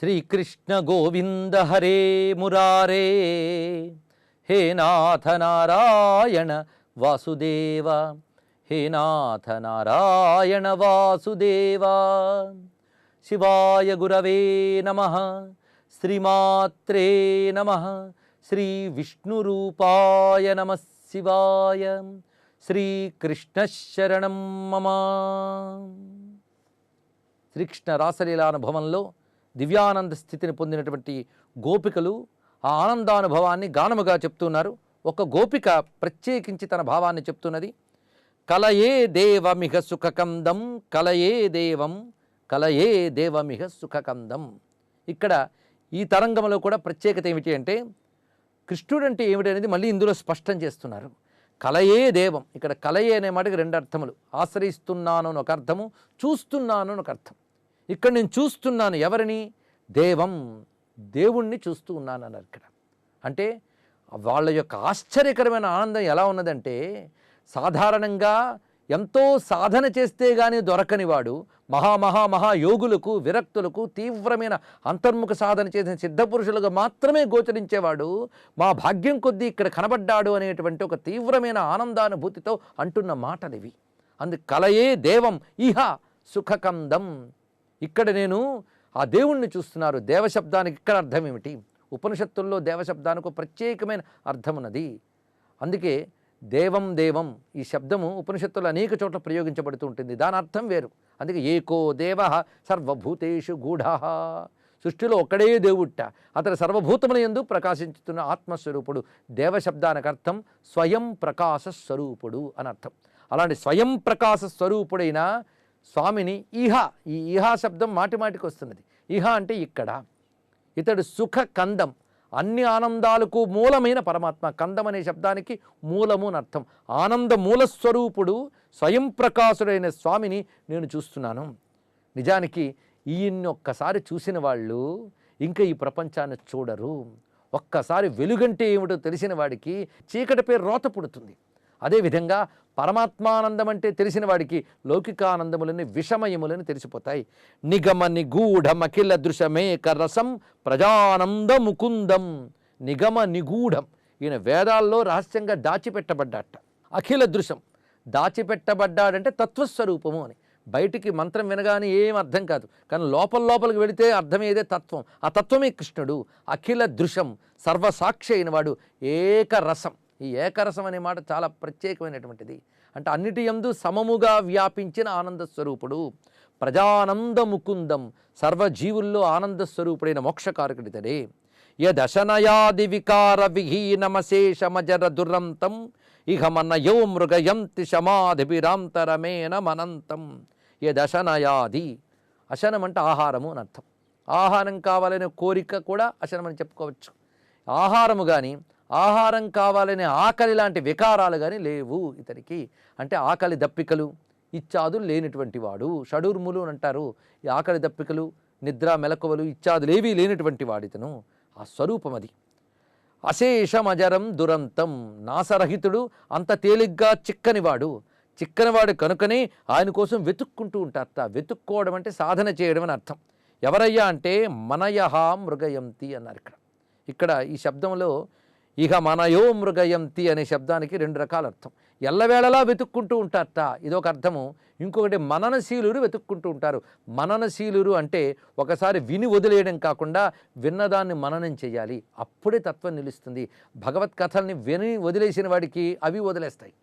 శ్రీకృష్ణ గోవింద హరే మురారే, హే నాథ నారాయణ వాసుదేవ, హే నాథ నారాయణ వాసుదేవ. శివాయ గురవే నమః. శ్రీమాత్రే నమః. శ్రీ విష్ణురూపాయ నమః శివాయ. శ్రీకృష్ణ శరణం మమ. శ్రీకృష్ణ రాసలీలానుభవంలో దివ్యానంద స్థితిని పొందినటువంటి గోపికలు ఆ ఆనందానుభవాన్ని గానముగా చెప్తున్నారు. ఒక గోపిక ప్రత్యేకించి తన భావాన్ని చెప్తున్నది. కలయే దేవమిహ సుఖకందం, కలయే దేవం, కలయే దేవమిహ సుఖకందం. ఇక్కడ ఈ తరంగంలో కూడా ప్రత్యేకత ఏమిటి అంటే, కృష్ణుడు అంటే ఏమిటి అనేది మళ్ళీ ఇందులో స్పష్టం చేస్తున్నారు. కలయే దేవం, ఇక్కడ కలయే అనే మాటకి రెండు అర్థములు. ఆశ్రయిస్తున్నాను అని ఒక అర్థము, చూస్తున్నాను అని ఒక అర్థం. ఇక్కడ నేను చూస్తున్నాను ఎవరిని? దేవం, దేవుణ్ణి చూస్తూ ఉన్నాను అన్నారు ఇక్కడ. అంటే వాళ్ళ యొక్క ఆశ్చర్యకరమైన ఆనందం ఎలా ఉన్నదంటే, సాధారణంగా ఎంతో సాధన చేస్తే కానీ దొరకని వాడు మహాయోగులకు, విరక్తులకు, తీవ్రమైన అంతర్ముఖ సాధన చేసిన సిద్ధపురుషులుగా మాత్రమే గోచరించేవాడు మా భాగ్యం కొద్దీ ఇక్కడ కనబడ్డాడు అనేటువంటి ఒక తీవ్రమైన ఆనందానుభూతితో అంటున్న మాటలు ఇవి. అందు కలయే దేవం ఇహ సుఖకందం. ఇక్కడ నేను ఆ దేవుణ్ణి చూస్తున్నారు. దేవశబ్దానికి ఇక్కడ అర్థం ఏమిటి? ఉపనిషత్తుల్లో దేవశబ్దానికి ప్రత్యేకమైన అర్థం ఉన్నది. అందుకే దేవం దేవం ఈ శబ్దము ఉపనిషత్తుల్లో అనేక చోట్ల ప్రయోగించబడుతూ ఉంటుంది. దాని అర్థం వేరు. అందుకే ఏకో దేవ సర్వభూతేషు గూఢ. సృష్టిలో ఒక్కడే దేవుట్ట, అతడు సర్వభూతముల యందు ప్రకాశించుతున్న ఆత్మస్వరూపుడు. దేవశబ్దానికి అర్థం స్వయం ప్రకాశ స్వరూపుడు అని అర్థం. అలాంటి స్వయం ప్రకాశ స్వరూపుడైన స్వామిని ఇహ, ఈ ఇహ శబ్దం మాటి మాటికి వస్తున్నది. ఇహ అంటే ఇక్కడ. ఇతడు సుఖ కందం, అన్ని ఆనందాలకు మూలమైన పరమాత్మ. కందం అనే శబ్దానికి మూలము అని అర్థం. ఆనంద మూలస్వరూపుడు స్వయం ప్రకాశుడైన స్వామిని నేను చూస్తున్నాను. నిజానికి ఈయన్ని ఒక్కసారి చూసిన వాళ్ళు ఇంకా ఈ ప్రపంచాన్ని చూడరు. ఒక్కసారి వెలుగంటే ఏమిటో తెలిసిన వాడికి చీకటిపై రోత పుడుతుంది. అదేవిధంగా పరమాత్మానందం అంటే తెలిసిన వాడికి లౌకికానందములని విషమయములని తెలిసిపోతాయి. నిగమ నిగూఢమఖిల దృశమేక రసం ప్రజానంద ముకుందం. నిగమ నిగూఢం, ఈయన వేదాల్లో రహస్యంగా దాచిపెట్టబడ్డాట. అఖిల దృశం, దాచిపెట్టబడ్డాడంటే తత్వస్వరూపము అని. బయటికి మంత్రం వినగానే ఏం అర్థం కాదు, కానీ లోపలికి వెళితే అర్థమయ్యేదే తత్వం. ఆ తత్వమే కృష్ణుడు. అఖిల దృశం, సర్వసాక్షి అయినవాడు. ఏకరసం, ఈ ఏకరసం అనే మాట చాలా ప్రత్యేకమైనటువంటిది. అంటే అన్నిటి యందు సమముగా వ్యాపించిన ఆనంద స్వరూపుడు. ప్రజానంద ముకుందం, సర్వజీవుల్లో ఆనంద స్వరూపుడైన మోక్షకారకుడితడే. యదశనయాది వికార విహీనమశేషమజర దురంతం ఇహ మనయో మృగయంతి సమాధిభిరాంతరమేన మనంతం. యదశనయాది, అశనం అంటే ఆహారము అని అర్థం. ఆహారం కావాలనే కోరిక కూడా అశనం అని చెప్పుకోవచ్చు. ఆహారము కానీ, ఆహారం కావాలనే ఆకలి లాంటి వికారాలు కానీ లేవు ఇతనికి. అంటే ఆకలి దప్పికలు ఇచ్చాదులు లేనిటువంటి వాడు. షడూర్ములు అని అంటారు. ఈ ఆకలి దప్పికలు, నిద్ర మెలకువలు ఇత్యాదులు ఏవీ లేనటువంటి వాడితను. ఆ స్వరూపం అది. అశేషమజరం దురంతం, నాసరహితుడు, అంత తేలిగ్గా చిక్కనివాడు. చిక్కనివాడు కనుకనే ఆయన కోసం వెతుక్కుంటూ ఉంటారట. వెతుక్కోవడం అంటే సాధన చేయడం అని అర్థం. ఎవరయ్యా అంటే మనయహ మృగయంతి అన్నారు ఇక్కడ. ఇక్కడ ఈ శబ్దంలో ఇహ మనయో మృగయంతి అనే శబ్దానికి రెండు రకాల అర్థం. ఎల్లవేళలా వెతుక్కుంటూ ఉంటారట, ఇదొక అర్థము. ఇంకొకటి మననశీలురు వెతుక్కుంటూ ఉంటారు. మననశీలురు అంటే ఒకసారి విని వదిలేయడం కాకుండా విన్నదాన్ని మననం చేయాలి, అప్పుడే తత్వం నిలుస్తుంది. భగవత్ కథల్ని విని వదిలేసిన వాడికి అవి వదిలేస్తాయి.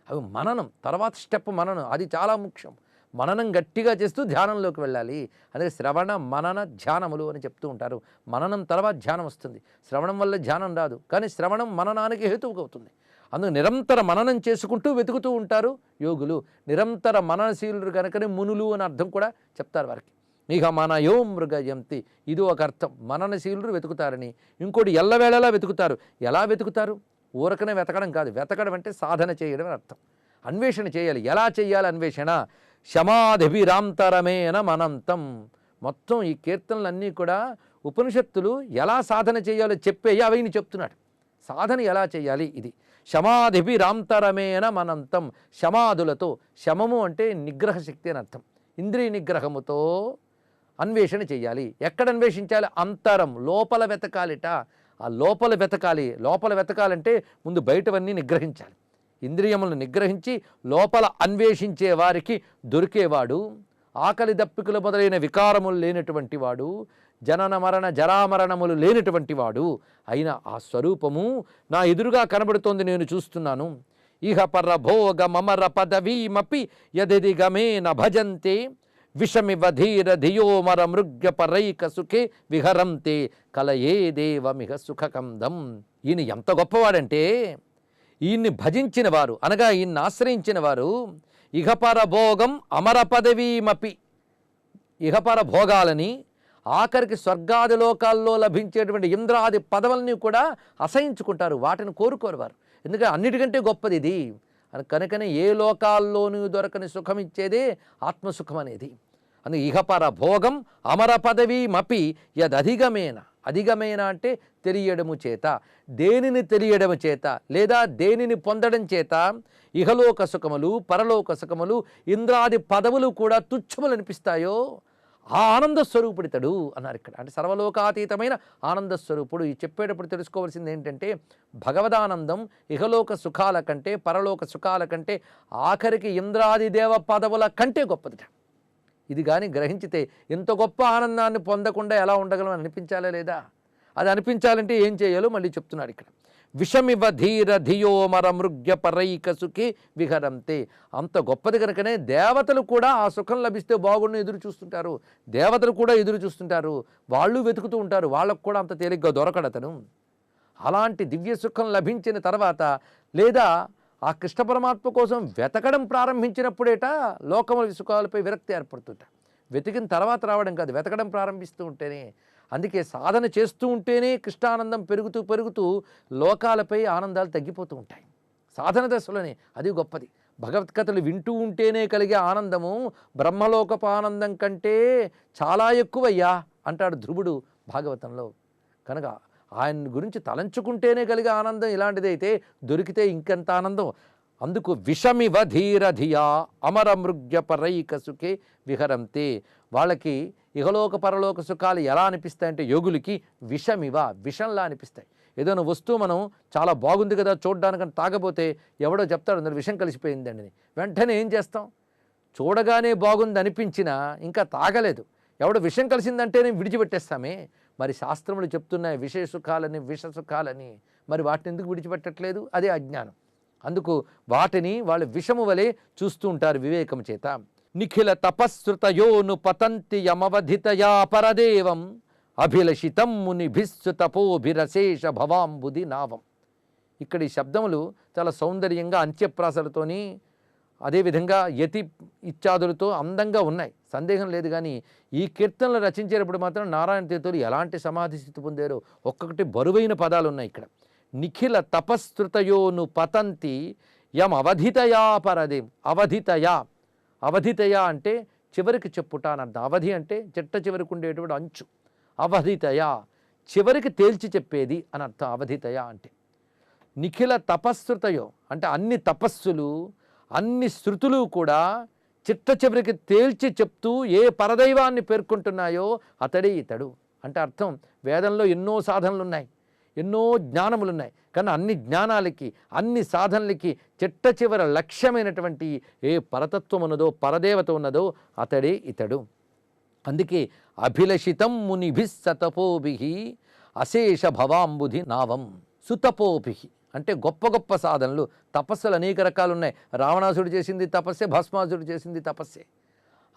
అవి మననం, తర్వాత స్టెప్ మననం, అది చాలా ముఖ్యం. మననం గట్టిగా చేస్తూ ధ్యానంలోకి వెళ్ళాలి. అదే శ్రవణ మనన ధ్యానములు అని చెప్తూ ఉంటారు. మననం తర్వాత ధ్యానం వస్తుంది. శ్రవణం వల్ల ధ్యానం రాదు, కానీ శ్రవణం మననానికి హేతువుగా అవుతుంది. అందుకు నిరంతర మననం చేసుకుంటూ వెతుకుతూ ఉంటారు యోగులు. నిరంతర మననశీలురు కనుకనే మునులు అని అర్థం కూడా చెప్తారు వారికి. ఇక మనయో మృగయంతి, ఇది ఒక అర్థం. మననశీలురు వెతుకుతారని. ఇంకోటి ఎల్లవేళలా వెతుకుతారు. ఎలా వెతుకుతారు? ఊరకనే వెతకడం కాదు. వెతకడం అంటే సాధన చేయడం అని అర్థం. అన్వేషణ చేయాలి. ఎలా చేయాలి అన్వేషణ? శమాధిభిరాంతరమేన మనంతం. మొత్తం ఈ కీర్తనలన్నీ కూడా ఉపనిషత్తులు ఎలా సాధన చేయాలో చెప్పేవి అవన్నీ చెప్తున్నాడు. సాధన ఎలా చేయాలి ఇది. శమాధిభిరాంతరమేన మనంతం, శమాదులతో, శమము అంటే నిగ్రహ శక్తి అని అర్థం. ఇంద్రియ నిగ్రహముతో అన్వేషణ చేయాలి. ఎక్కడ అన్వేషించాలి? అంతరం, లోపల వెతకాలిట. ఆ లోపల వెతకాలి. లోపల వెతకాలంటే ముందు బయటవన్నీ నిగ్రహించాలి. ఇంద్రియములను నిగ్రహించి లోపల అన్వేషించే వారికి దొరికేవాడు, ఆకలి దప్పికలు మొదలైన వికారములు లేనటువంటి వాడు, జనన మరణ జరామరణములు లేనటువంటి వాడు అయిన ఆ స్వరూపము నా ఎదురుగా కనబడుతోంది, నేను చూస్తున్నాను. ఇహ పర భోగ మమర పదవీమపి యదిగమేన భజంతే విషమివ ధీర ధియోమర మృగ్య పరైక సుఖే విహరంతే కలయే దేవమిహ సుఖకందం. ఈయన ఎంత గొప్పవాడంటే, ఈయన్ని భజించిన వారు అనగా ఈయన్ని ఆశ్రయించిన వారు ఇహపర భోగం అమర పదవీమపి, ఇహపర భోగాలని, ఆఖరికి స్వర్గాది లోకాల్లో లభించేటువంటి ఇంద్రాది పదవుల్ని కూడా అసహించుకుంటారు, వాటిని కోరుకోరు వారు. ఎందుకంటే అన్నిటికంటే గొప్పది ఇది కనుకనే ఏ లోకాల్లోనూ దొరకని సుఖం ఇచ్చేదే ఆత్మసుఖం అనేది. అందుకే ఇహపర భోగం అమర పదవీమపి యదధిగమేన. అధిగమేన అంటే తెలియడము చేత, దేనిని తెలియడము చేత లేదా దేనిని పొందడం చేత ఇహలోక సుఖములు పరలోక సుఖములు ఇంద్రాది పదవులు కూడా తుచ్చములు అనిపిస్తాయో ఆ ఆనంద స్వరూపుడితడు అన్నారు ఇక్కడ. అంటే సర్వలోకాతీతమైన ఆనంద స్వరూపుడు. ఈ చెప్పేటప్పుడు తెలుసుకోవాల్సింది ఏంటంటే, భగవదానందం ఇహలోక సుఖాల కంటే పరలోక సుఖాల కంటే ఆఖరికి ఇంద్రాది దేవ పదవుల కంటే గొప్పదిట. ఇది కానీ గ్రహించితే ఇంత గొప్ప ఆనందాన్ని పొందకుండా ఎలా ఉండగలం అనిపించాలా లేదా? అది అనిపించాలంటే ఏం చేయాలో మళ్ళీ చెప్తున్నాడు ఇక్కడ. విషమివ ధీర ధియోమర మృగ్య పరైక సుఖే విహరంతే. అంత గొప్పది కనుకనే దేవతలు కూడా ఆ సుఖం లభిస్తే బాగుండు ఎదురు చూస్తుంటారు. దేవతలు కూడా ఎదురు చూస్తుంటారు, వాళ్ళు వెతుకుతూ ఉంటారు. వాళ్ళకు కూడా అంత తేలిగ్గా దొరకడతను. అలాంటి దివ్య సుఖం లభించిన తర్వాత లేదా ఆ కృష్ణ పరమాత్మ కోసం వెతకడం ప్రారంభించినప్పుడేట లోకముల సుఖాలపై విరక్తి ఏర్పడుతుంట. వెతికిన తర్వాత రావడం కాదు, వెతకడం ప్రారంభిస్తూ ఉంటేనే. అందుకే సాధన చేస్తూ ఉంటేనే కృష్ణానందం పెరుగుతూ పెరుగుతూ లోకాలపై ఆనందాలు తగ్గిపోతూ ఉంటాయి సాధన దశలోనే. అది గొప్పది. భగవత్కథలు వింటూ ఉంటేనే కలిగే ఆనందము బ్రహ్మలోకపు ఆనందం కంటే చాలా ఎక్కువయ్యా అంటాడు ధ్రువుడు భాగవతంలో. కనుక ఆయన గురించి తలంచుకుంటేనే కలిగే ఆనందం ఇలాంటిదైతే దొరికితే ఇంకెంత ఆనందం. అందుకు విషమివ ధీర ధియా అమర మృగ్య పరైక సుఖే విహరంతే. వాళ్ళకి ఇహలోక పరలోక సుఖాలు ఎలా అనిపిస్తాయంటే యోగులకి విషమివ, విషంలా అనిపిస్తాయి. ఏదైనా వస్తువు మనం చాలా బాగుంది కదా చూడడానికని తాగబోతే ఎవడో చెప్తాడు అందులో విషం కలిసిపోయిందండి అని. వెంటనే ఏం చేస్తాం? చూడగానే బాగుంది అనిపించినా ఇంకా తాగలేదు, ఎవడో విషం కలిసిందంటేనే విడిచిపెట్టేస్తామే. మరి శాస్త్రములు చెప్తున్నాయి విషయ సుఖాలని విష సుఖాలని, మరి వాటిని ఎందుకు విడిచిపెట్టట్లేదు? అదే అజ్ఞానం. అందుకు వాటిని వాళ్ళు విషము వలె చూస్తూ ఉంటారు వివేకం చేత. నిఖిల తపస్సుతయోను పతంతి యమవధితయా పరదేవం అభిలషితం మునిభిస్సు తపోభిరశేష భవాంబుది నావం. ఇక్కడ ఈ శబ్దములు చాలా సౌందర్యంగా అంత్యప్రాసలతోని అదేవిధంగా యతి ఇత్యాదులతో అందంగా ఉన్నాయి, సందేహం లేదు. కానీ ఈ కీర్తనలు రచించేటప్పుడు మాత్రం నారాయణ తీర్థులు ఎలాంటి సమాధి స్థితి పొందారో ఒక్కొక్కటి బరువైన పదాలు ఉన్నాయి ఇక్కడ. నిఖిల తపస్సుతయోను పతంతి యం అవధితయా పరదేం. అవధితయా, అవధితయా అంటే చివరికి చెప్పుట అని అర్థం. అవధి అంటే చిట్ట చివరికి ఉండేటువంటి అంచు. అవధితయా చివరికి తేల్చి చెప్పేది అని అర్థం అవధితయా అంటే. నిఖిల తపస్సుతయో అంటే అన్ని తపస్సులు అన్ని శృతులు కూడా చిట్ట చివరికి తేల్చి చెప్తూ ఏ పరదైవాన్ని పేర్కొంటున్నాయో అతడే ఇతడు అంటే అర్థం. వేదంలో ఎన్నో సాధనలు ఉన్నాయి, ఎన్నో జ్ఞానములు ఉన్నాయి, కానీ అన్ని జ్ఞానాలకి అన్ని సాధనలకి చిట్ట చివర లక్ష్యమైనటువంటి ఏ పరతత్వం ఉన్నదో పరదేవత ఉన్నదో అతడే ఇతడు. అందుకే అభిలషితం మునిభిస్ సతపోభిః అశేష భవాంబుధి నావం. సుతపోభిః అంటే గొప్ప గొప్ప సాధనలు, తపస్సులు అనేక రకాలు ఉన్నాయి. రావణాసుడు చేసింది తపస్సే, భస్మాసుడు చేసింది తపస్సే.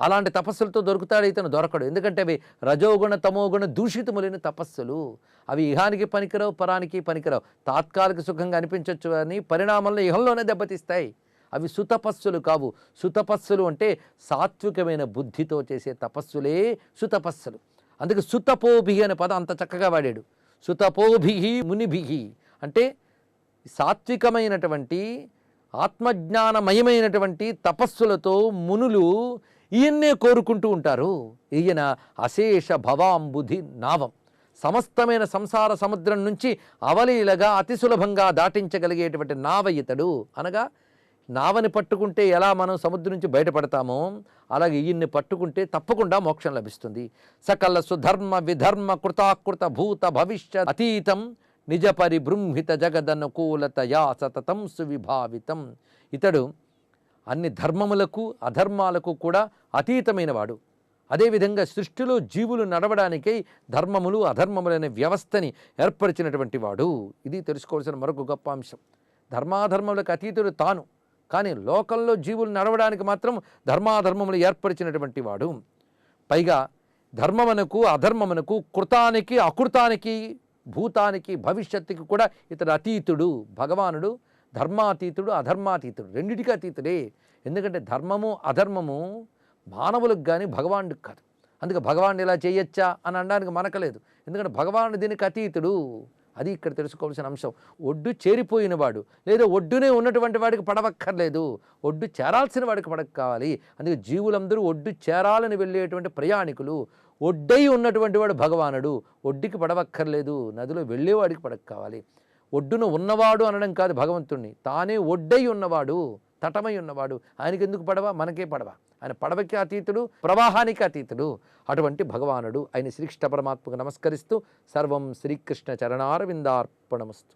అలాంటి తపస్సులతో దొరుకుతాడు ఇతను? దొరకడు. ఎందుకంటే అవి రజోగుణ తమోగుణ దూషితములైన తపస్సులు. అవి ఇహానికి పనికిరావు, పరానికి పనికిరావు. తాత్కాలిక సుఖంగా అనిపించవచ్చు అని పరిణామంలో ఇహంలోనే దెబ్బతీస్తాయి. అవి సుతపస్సులు కావు. సుతపస్సులు అంటే సాత్వికమైన బుద్ధితో చేసే తపస్సులే సుతపస్సులు. అందుకే సుతపోభి అనే పదం అంత చక్కగా వాడాడు. సుతపోభి మునిభి అంటే సాత్వికమైనటువంటి ఆత్మజ్ఞానమయమైనటువంటి తపస్సులతో మునులు ఈయన్నే కోరుకుంటూ ఉంటారు. ఈయన అశేష భవాంబుధి నావం, సమస్తమైన సంసార సముద్రం నుంచి అవలీలగా అతి సులభంగా దాటించగలిగేటువంటి నావ ఇతడు. అనగా నావని పట్టుకుంటే ఎలా మనం సముద్రం నుంచి బయటపడతామో అలాగే ఈయన్ని పట్టుకుంటే తప్పకుండా మోక్షం లభిస్తుంది. సకల సుధర్మ విధర్మ కృతాకృత భూత భవిష్య అతీతం నిజ పరిబృంహిత జగదనుకూలతయా సతతం సువిభావితం. ఇతడు అన్ని ధర్మములకు అధర్మాలకు కూడా అతీతమైన వాడు. అదేవిధంగా సృష్టిలో జీవులు నడవడానికై ధర్మములు అధర్మములనే వ్యవస్థని ఏర్పరిచినటువంటి వాడు. ఇది తెలుసుకోవాల్సిన మరొక గొప్ప అంశం. ధర్మాధర్మములకు అతీతుడు తాను, కానీ లోకంలో జీవులు నడవడానికి మాత్రం ధర్మాధర్మములు ఏర్పరిచినటువంటి వాడు. పైగా ధర్మమునకు అధర్మమునకు కృతానికి అకృతానికి భూతానికి భవిష్యత్తుకి కూడా ఇతడు అతీతుడు. భగవానుడు ధర్మాతీతుడు అధర్మాతీతుడు, రెండిటికి అతీతుడే. ఎందుకంటే ధర్మము అధర్మము మానవులకు కానీ భగవానుడికి కాదు. అందుకే భగవానుడు ఇలా చేయొచ్చా అని అనడానికి మనకలేదు. ఎందుకంటే భగవానుడు దీనికి అతీతుడు. అది ఇక్కడ తెలుసుకోవాల్సిన అంశం. ఒడ్డు చేరిపోయినవాడు లేదా ఒడ్డునే ఉన్నటువంటి వాడికి పడవక్కర్లేదు, ఒడ్డు చేరాల్సిన వాడికి పడక కావాలి. అందుకే జీవులందరూ ఒడ్డు చేరాలని వెళ్ళేటువంటి ప్రయాణికులు. ఒడ్డై ఉన్నటువంటి వాడు భగవానుడు, ఒడ్డుకి పడవక్కర్లేదు, నదిలో వెళ్ళేవాడికి పడక కావాలి. ఒడ్డున ఉన్నవాడు అనడం కాదు భగవంతుణ్ణి, తానే ఒడ్డై ఉన్నవాడు, తటమై ఉన్నవాడు. ఆయనకి ఎందుకు పడవ? మనకే పడవ. ఆయన పడవకి అతీతుడు, ప్రవాహానికి అతీతుడు. అటువంటి భగవానుడు ఆయన శ్రీకృష్ణ పరమాత్మకు నమస్కరిస్తూ సర్వం శ్రీకృష్ణ చరణారవిందార్పణమస్తు.